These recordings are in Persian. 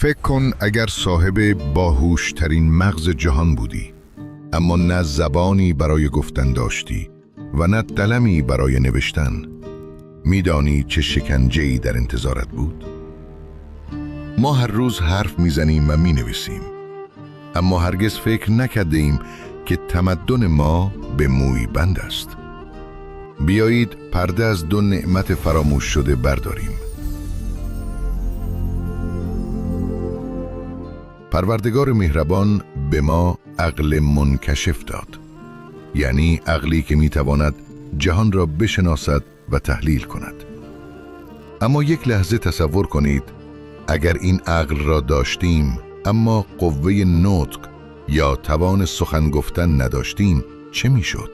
فکر کن اگر صاحب باهوشترین مغز جهان بودی، اما نه زبانی برای گفتن داشتی و نه قلمی برای نوشتن. میدانی چه شکنجه‌ای در انتظارت بود؟ ما هر روز حرف میزنیم و مینویسیم، اما هرگز فکر نکرده ایم که تمدن ما به موی بند است. بیایید پرده از دو نعمت فراموش شده برداریم. پروردگار مهربان به ما عقل منکشف داد، یعنی عقلی که میتواند جهان را بشناسد و تحلیل کند. اما یک لحظه تصور کنید اگر این عقل را داشتیم اما قوه نطق یا توان سخن گفتن نداشتیم، چه میشد؟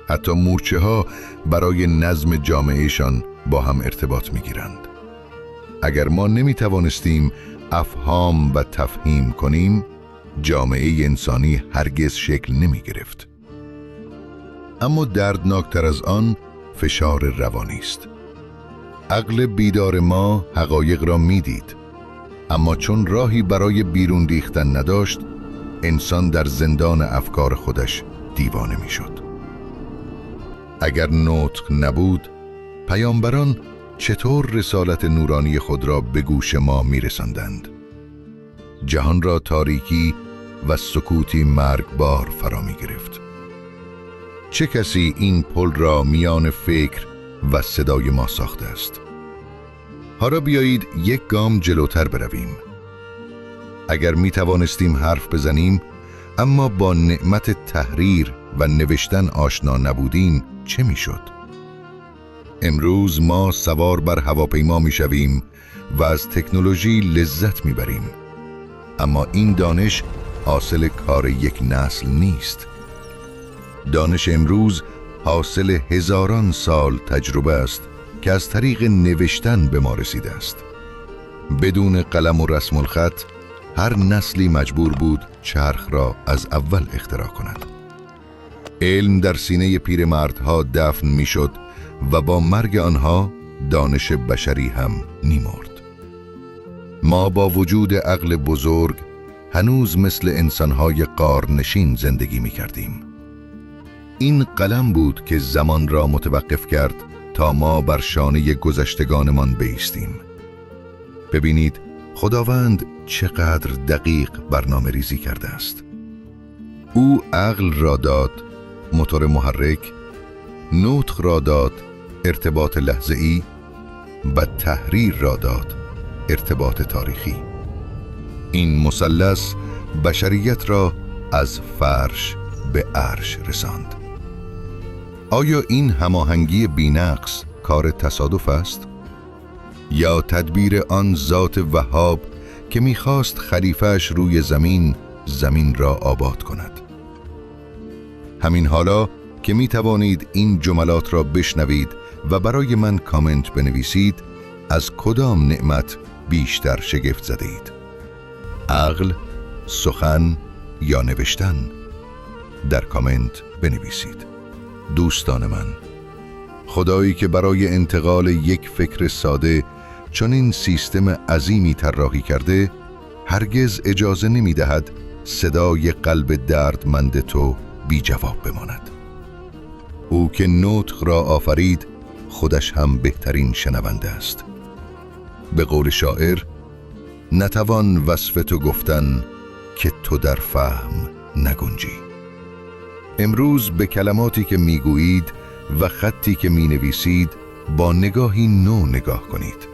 حتی مورچه ها برای نظم جامعهشان با هم ارتباط میگیرند. اگر ما نمیتوانستیم افهام و تفهیم کنیم، جامعه انسانی هرگز شکل نمی گرفت. اما دردناکتر از آن فشار روانی است. عقل بیدار ما حقایق را می دید، اما چون راهی برای بیرون ریختن نداشت، انسان در زندان افکار خودش دیوانه می شد. اگر نطق نبود، پیامبران چطور رسالت نورانی خود را به گوش ما می رساندند؟ جهان را تاریکی و سکوتی مرگبار فرا می گرفت. چه کسی این پل را میان فکر و صدای ما ساخته است؟ حالا بیایید یک گام جلوتر برویم. اگر می توانستیم حرف بزنیم اما با نعمت تحریر و نوشتن آشنا نبودیم، چه می شد؟ امروز ما سوار بر هواپیما می شویم و از تکنولوژی لذت می بریم، اما این دانش حاصل کار یک نسل نیست. دانش امروز حاصل هزاران سال تجربه است که از طریق نوشتن به ما رسیده است. بدون قلم و رسم الخط، هر نسلی مجبور بود چرخ را از اول اختراع کند. علم در سینه پیرمردها دفن می شد و با مرگ آنها دانش بشری هم می‌مرد. ما با وجود عقل بزرگ هنوز مثل انسان‌های غارنشین زندگی می‌کردیم. این قلم بود که زمان را متوقف کرد تا ما بر شانه گذشتگانمان بایستیم. ببینید خداوند چقدر دقیق برنامه ریزی کرده است. او عقل را داد، موتور محرک، نطق را داد، ارتباط لحظه‌ای، و تحریر را داد، ارتباط تاریخی. این مثلث بشریت را از فرش به عرش رساند. آیا این هماهنگی بی‌نقص کار تصادف است؟ یا تدبیر آن ذات وهاب که می‌خواست خلیفه‌اش روی زمین را آباد کند؟ همین حالا که می توانید این جملات را بشنوید و برای من کامنت بنویسید، از کدام نعمت بیشتر شگفت زده اید؟ عقل، سخن یا نوشتن؟ در کامنت بنویسید. دوستان من، خدایی که برای انتقال یک فکر ساده چنین سیستم عظیمی طراحی کرده، هرگز اجازه نمی دهد صدای قلب دردمند تو بی جواب بماند. او که نطق را آفرید، خودش هم بهترین شنونده است. به قول شاعر، نتوان وصف تو گفتن که تو در فهم نگنجی. امروز به کلماتی که میگویید و خطی که مینویسید با نگاهی نو نگاه کنید.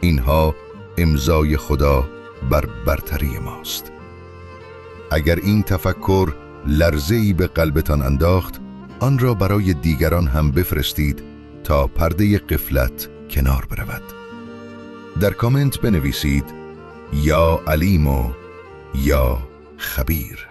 اینها امضای خدا بر برتری ماست. اگر این تفکر لرزه‌ای به قلبتان انداخت، آن را برای دیگران هم بفرستید تا پرده غفلت کنار برود. در کامنت بنویسید یا علیم و یا خبیر.